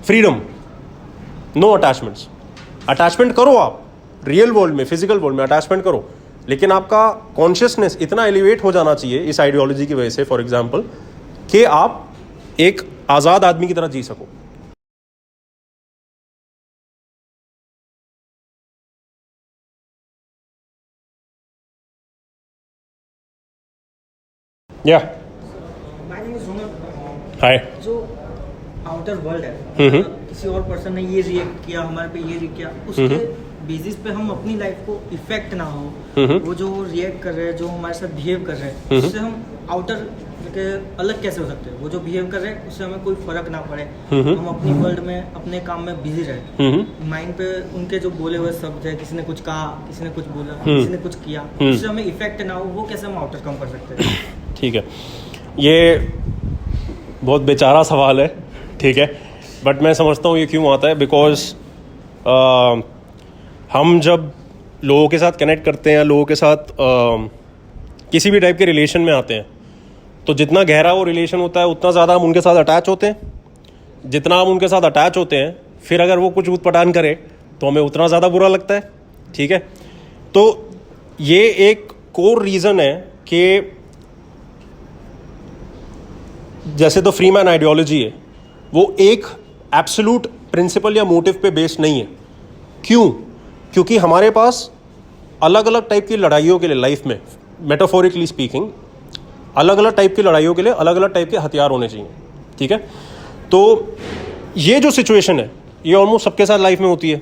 Freedom, no attachments. Attachment करो आप real world में, फिजिकल वर्ल्ड में अटैचमेंट करो, लेकिन आपका कॉन्शियसनेस इतना एलिवेट हो जाना चाहिए इस आइडियोलॉजी की वजह से, फॉर एग्जाम्पल, कि आप एक आज़ाद आदमी की तरह जी सको। या हाय। जो आउटर वर्ल्ड है, किसी और पर्सन ने ये रिएक्ट किया, हमारे पे ये रिएक्ट किया, उसके बेसिस पे हम अपनी लाइफ को इफेक्ट ना हो, वो जो रिएक्ट कर रहे हैं, जो हमारे साथ बिहेव कर रहे हैं, उससे हम आउटर के अलग कैसे हो सकते हैं? वो जो बिहेव कर रहे हैं उससे हमें कोई फर्क ना पड़े, हम अपनी वर्ल्ड में अपने काम में बिजी रहे, माइंड पे उनके जो बोले हुए शब्द है, किसी ने कुछ कहा, किसी ने कुछ बोला, किसी ने कुछ किया, उससे हमें इफेक्ट ना हो, वो कैसे हम आउटर कम कर सकते हैं? ठीक है, ये बहुत बेचारा सवाल है, ठीक है, बट मैं समझता हूँ ये क्यों आता है, बिकॉज हम जब लोगों के साथ कनेक्ट करते हैं, लोगों के साथ किसी भी टाइप के रिलेशन में आते हैं, तो जितना गहरा वो रिलेशन होता है उतना ज़्यादा हम उनके साथ अटैच होते हैं। जितना हम उनके साथ अटैच होते हैं, फिर अगर वो कुछ उटपटांग करे तो हमें उतना ज़्यादा बुरा लगता है, ठीक है। तो ये एक कोर रीज़न है कि जैसे तो फ्री मैन आइडियोलॉजी है, वो एक एब्सोल्यूट प्रिंसिपल या मोटिव पे बेस्ड नहीं है। क्यों? क्योंकि हमारे पास अलग अलग टाइप की लड़ाइयों के लिए लाइफ में, मेटाफोरिकली स्पीकिंग, अलग अलग टाइप की लड़ाइयों के लिए अलग अलग टाइप के हथियार होने चाहिए, ठीक है। तो ये जो सिचुएशन है ये ऑलमोस्ट सबके साथ लाइफ में होती है,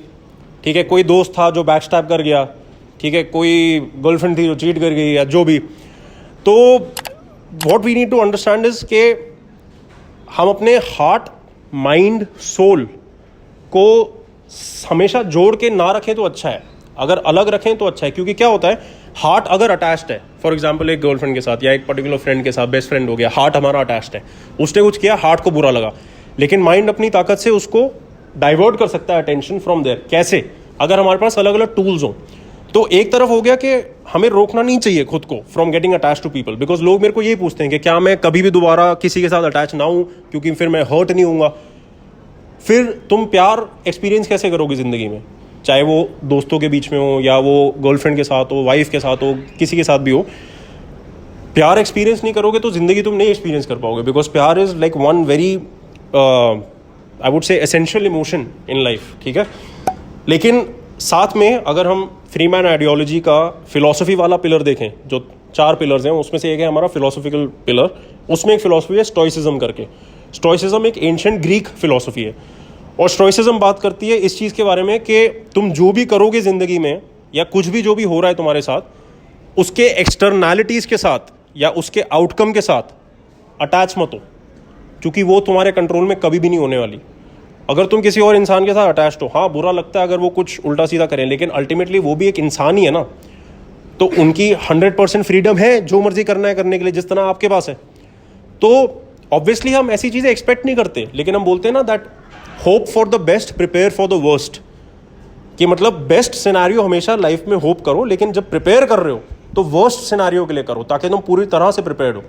ठीक है। कोई दोस्त था जो बैकस्टैब कर गया, ठीक है, कोई गर्लफ्रेंड थी जो चीट कर गई, या जो भी। तो what we need to understand is के हम अपने हार्ट, माइंड, सोल को हमेशा जोड़ के ना रखें तो अच्छा है, अगर अलग रखें तो अच्छा है। क्योंकि क्या होता है, हार्ट अगर अटैच्ड है, फॉर एग्जांपल एक गर्लफ्रेंड के साथ या एक पर्टिकुलर फ्रेंड के साथ, बेस्ट फ्रेंड हो गया, हार्ट हमारा अटैच्ड है, उसने कुछ किया, हार्ट को बुरा लगा, लेकिन माइंड अपनी ताकत से उसको डाइवर्ट कर सकता है अटेंशन फ्रॉम देयर। कैसे? अगर हमारे पास अलग अलग टूल्स हों। तो एक तरफ हो गया कि हमें रोकना नहीं चाहिए खुद को from getting attach to people, because लोग मेरे को ये पूछते हैं कि क्या मैं कभी भी दोबारा किसी के साथ अटैच ना हूं, क्योंकि फिर मैं हर्ट नहीं होऊंगा। फिर तुम प्यार एक्सपीरियंस कैसे करोगे ज़िंदगी में, चाहे वो दोस्तों के बीच में हो, या वो गर्लफ्रेंड के साथ हो, वाइफ के साथ हो, किसी के साथ भी हो। प्यार एक्सपीरियंस नहीं करोगे तो ज़िंदगी तुम नहीं एक्सपीरियंस कर पाओगे, बिकॉज प्यार is like one very I would say essential emotion in life, ठीक है। लेकिन साथ में अगर हम फ्री मैन आइडियोलॉजी का फिलॉसफी वाला पिलर देखें, जो 4 पिलर्स हैं, उसमें से एक है हमारा फिलोसफिकल पिलर। उसमें एक फिलॉसफी है स्टोइसिज्म करके। स्टोइसिज्म एक एंशिएंट ग्रीक फिलॉसफी है, और स्टोइसिज्म बात करती है इस चीज़ के बारे में कि तुम जो भी करोगे ज़िंदगी में, या कुछ भी जो भी हो रहा है तुम्हारे साथ, उसके एक्सटर्नैलिटीज़ के साथ या उसके आउटकम के साथ अटैच मत हो, क्योंकि वो तुम्हारे कंट्रोल में कभी भी नहीं होने वाली। अगर तुम किसी और इंसान के साथ अटैच्ड हो, हाँ बुरा लगता है अगर वो कुछ उल्टा सीधा करें, लेकिन अल्टीमेटली वो भी एक इंसान ही है ना, तो उनकी 100% फ्रीडम है जो मर्जी करना है करने के लिए, जिस तरह आपके पास है। तो ऑब्वियसली हम ऐसी चीज़ें एक्सपेक्ट नहीं करते, लेकिन हम बोलते हैं ना that hope for the best, prepare for the worst, कि मतलब बेस्ट सिनेरियो हमेशा लाइफ में होप करो, लेकिन जब प्रिपेयर कर रहे हो तो वर्स्ट सिनेरियो के लिए करो, ताकि तुम पूरी तरह से प्रिपेयर्ड हो।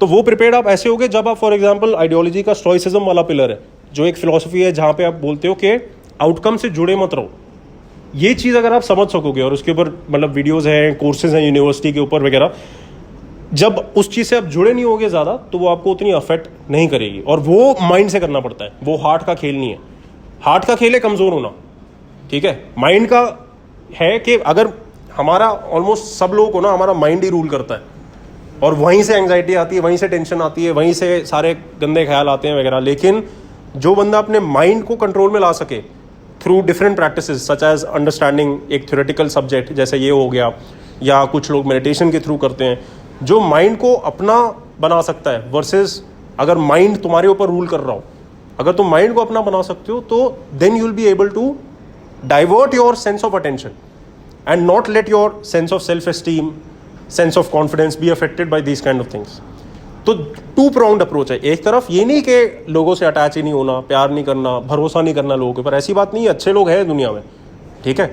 तो वो प्रिपेयर्ड आप ऐसे होगे जब आप, फॉर एग्जाम्पल, आइडियोलॉजी का स्टोइसिज्म वाला पिलर है, जो एक फिलॉसफी है जहाँ पे आप बोलते हो कि आउटकम से जुड़े मत रहो। ये चीज़ अगर आप समझ सकोगे, और उसके ऊपर मतलब वीडियोज़ हैं, कोर्सेज हैं यूनिवर्सिटी के ऊपर वगैरह, जब उस चीज़ से आप जुड़े नहीं होगे ज़्यादा, तो वो आपको उतनी अफेक्ट नहीं करेगी। और वो माइंड से करना पड़ता है, वो हार्ट का खेल नहीं है। हार्ट का खेल है कमज़ोर होना, ठीक है। माइंड का है कि अगर हमारा, ऑलमोस्ट सब लोगों को ना हमारा माइंड ही रूल करता है, और वहीं से एंग्जाइटी आती है, वहीं से टेंशन आती है, वहीं से सारे गंदे ख्याल आते हैं वगैरह। लेकिन जो बंदा अपने माइंड को कंट्रोल में ला सके through different practices such as understanding एक थ्योरेटिकल सब्जेक्ट जैसे ये हो गया, या कुछ लोग मेडिटेशन के थ्रू करते हैं, जो माइंड को अपना बना सकता है, वर्सेस अगर माइंड तुम्हारे ऊपर रूल कर रहा हो। अगर तुम माइंड को अपना बना सकते हो तो then you will be able to divert your sense of attention and not let your sense of self esteem, sense of confidence be affected by these kind of things. तो 2 प्राउंड अप्रोच है। एक तरफ ये नहीं कि लोगों से अटैच ही नहीं होना, प्यार नहीं करना, भरोसा नहीं करना लोगों के ऊपर, ऐसी बात नहीं है, अच्छे लोग हैं दुनिया में, ठीक है,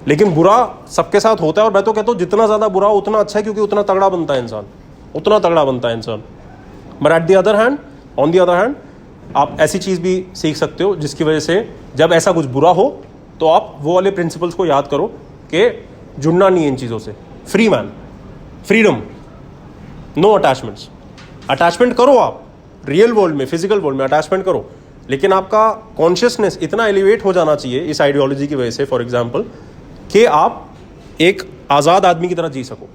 लेकिन बुरा सबके साथ होता है। और मैं तो कहता हूँ जितना ज़्यादा बुरा उतना अच्छा है, क्योंकि उतना तगड़ा बनता है इंसान, उतना तगड़ा बनता है इंसान। But on the other hand आप ऐसी चीज़ भी सीख सकते हो जिसकी वजह से जब ऐसा कुछ बुरा हो तो आप वो वाले प्रिंसिपल्स को याद करो कि जुड़ना नहीं है इन चीज़ों से। Free man, freedom, no attachments. Attachment करो आप रियल वर्ल्ड में, फिजिकल वर्ल्ड में अटैचमेंट करो, लेकिन आपका कॉन्शियसनेस इतना एलिवेट हो जाना चाहिए इस आइडियोलॉजी की वजह से, फॉर एग्जाम्पल, कि आप एक आज़ाद आदमी की तरह जी सको।